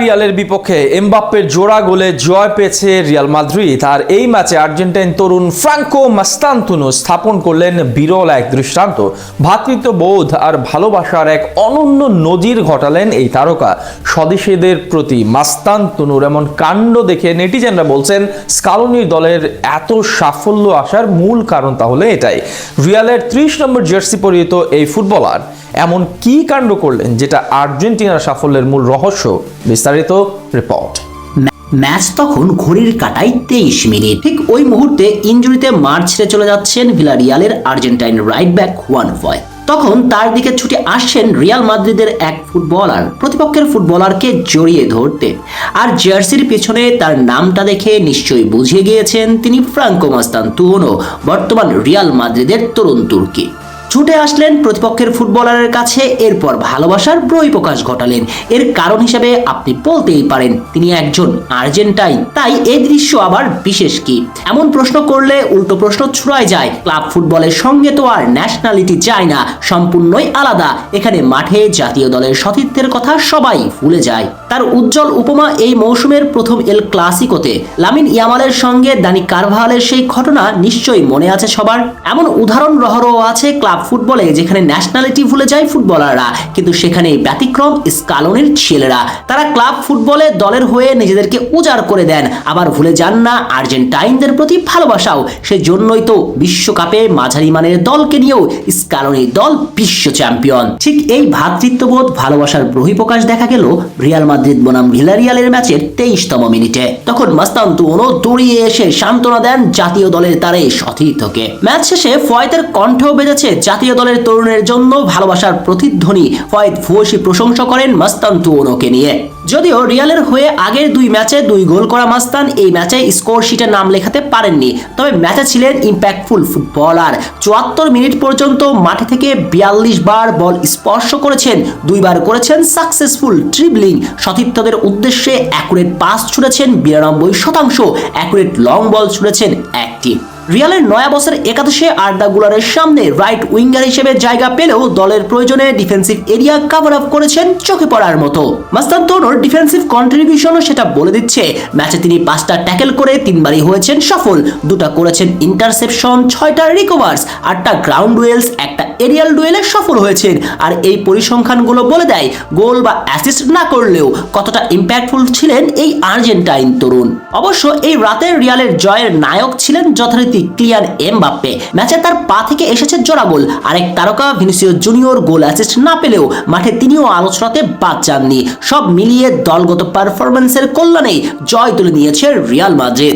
রিয়ালের বিপক্ষে এমবাপ্পের জোড়া গোলে জয় পেয়েছে রিয়াল মাদ্রিদ। আর এই ম্যাচে আর্জেন্টাইন তরুণ ফ্রাঙ্কো মাস্তান্তুনো স্থাপন করলেন বিরল এক দৃষ্টান্ত। ভ্রাতৃত্ববোধ আর ভালোবাসার এক অনন্য নজির ঘটালেন এই তারকা। স্বদেশীদের প্রতি মাস্তান্তুনোর এমন কাণ্ড দেখে নেটিজেনরা বলছেন স্কালোনির দলের এত সাফল্য আসার মূল কারণ তাহলে এটাই। রিয়ালের 30 নম্বর জার্সি পরিহিত এই ফুটবলার এমন কি কাণ্ড করলেন যেটা আর্জেন্টিনার সাফল্যের মূল রহস্য? বিস্তারিত রিপোর্ট। ম্যাচ তখন ঘড়ির কাঁটায় 23 মিনিট। ঠিক ওই মুহূর্তে ইনজুরিতে মাঠ ছেড়ে চলে যাচ্ছেন ভিলারিয়ালের আর্জেন্টাইন রাইট ব্যাক হুয়ান ফয়। তখন তার দিকে ছুটে আসছেন রিয়াল মাদ্রিদের এক ফুটবলার প্রতিপক্ষের ফুটবলারকে জড়িয়ে ধরতে। আর জার্সির পেছনে তার নামটা দেখে নিশ্চয়ই বুঝিয়ে গিয়েছেন তিনি ফ্রাঙ্কো মাস্তান্তুনো, বর্তমান রিয়াল মাদ্রিদের তরুণ তুর্কি। ছুটে আসলেন প্রতিপক্ষের ফুটবলারের কাছে, এরপর ভালোবাসার বহিঃপ্রকাশ ঘটালেন। এর কারণ হিসেবে আপনি বলতেই পারেন তিনি একজন আর্জেন্টাইন, তাই এই দৃশ্য আবার বিশেষ কি? এমন প্রশ্ন করলে উল্টো প্রশ্ন ছুড়ায় যায়। ক্লাব ফুটবলের সঙ্গে তো আর ন্যাশনালিটি যায় না, সম্পূর্ণই আলাদা। এখানে মাঠে জাতীয় দলের সতীর্থের কথা সবাই ভুলে যায়। তার উজ্জ্বল উপমা এই মৌসুমের প্রথম এল ক্লাসিকোতে লামিন ইয়ামালের সঙ্গে দানি কারভালের সেই ঘটনা নিশ্চয়ই মনে আছে সবার। এমন উদাহরণ রহরহ আছে ক্লাব ফুটবলে যেখানে ন্যাশনালিটি ভুলে যায় ফুটবলাররা, কিন্তু সেখানে ব্যতিক্রম স্কালোনির ছেলেরা। তারা ক্লাব ফুটবলে দলের হয়ে নিজেদেরকে উজাড় করে দেন, আবার ভুলে যান না আর্জেন্টাইনদের প্রতি ভালোবাসাও। সেজন্যই তো বিশ্বকাপে মাঝারি মানের দলকে নিয়েও স্কালোনির দল বিশ্ব চ্যাম্পিয়ন। ঠিক এই ভ্রাতৃত্ববোধ ভালোবাসার বহিঃপ্রকাশ দেখা গেল রিয়াল মাদ্রিদ বনাম ভিলারিয়ালের ম্যাচের 23তম মিনিটে। তখন মাস্তান্তুনো দৌড়িয়ে এসে সান্ত্বনা দেন জাতীয় দলের তারে সতীর্থকে। ম্যাচ শেষে ফয়েতের কণ্ঠেও বেজেছে জাতীয় দলের তরুণের জন্য ভালোবাসার প্রতিধ্বনি। ফয়েত ভূয়সী প্রশংসা করেন মাস্তান্তুনোকে নিয়ে। যদিও রিয়ালের হয়ে আগের 2 ম্যাচে 2 গোল করা মাস্তান এই ম্যাচে স্কোর শিটে নাম লেখাতে পারেননি, তবে ম্যাচে ছিলেন ইম্প্যাক্টফুল ফুটবলার। 74 মিনিট পর্যন্ত মাঠে থেকে 42 বার বল স্পর্শ করেছেন, 2 বার করেছেন সাকসেসফুল ড্রিবলিং। সতীর্থদের উদ্দেশ্যে অ্যাকুরেট পাস ছুড়েছেন 92%, অ্যাকুরেট লং বল ছুড়েছেন 1টি। রিয়ালের নয়া বছর একাদশে আর্দা গুলারের সামনে রাইট উইঙ্গার হিসেবে জায়গা পেলেও দলের প্রয়োজনে ডিফেন্সিভ এরিয়া কভার আপ করেছেন চোখে পড়ার মতো। মাস্তান্তুনোর ডিফেন্সিভ কন্ট্রিবিউশনও সেটা বলে দিচ্ছে। ম্যাচে তিনি 5টা ট্যাকেল করে 3বারই হয়েছেন সফল, 2টা করেছেন ইন্টারসেপশন, 6টা রিকভার্স, 8টা গ্রাউন্ড ডুয়েলস, একটা এরিয়াল ডুয়েলে সফল হয়েছেন। আর এই পরিসংখ্যানগুলো বলে দেয় গোল বা অ্যাসিস্ট না করলেও কতটা ইম্প্যাক্টফুল ছিলেন এই আর্জেন্টাইন তরুণ। অবশ্য এই রাতের রিয়ালের জয়ের নায়ক ছিলেন যথারীতি কিলিয়ান এমবাপ্পে। ম্যাচে তার পা থেকে এসেছে জোড়া গোল। আরেক তারকা ভিনিসিয়াস জুনিয়র গোল অ্যাসিস্ট না পেলেও মাঠে তিনিও আলোচনাতে বাদ যাননি। সব মিলিয়ে দলগত পারফরম্যান্সের কল্যাণেই জয় তুলে নিয়েছে রিয়াল মাদ্রিদ।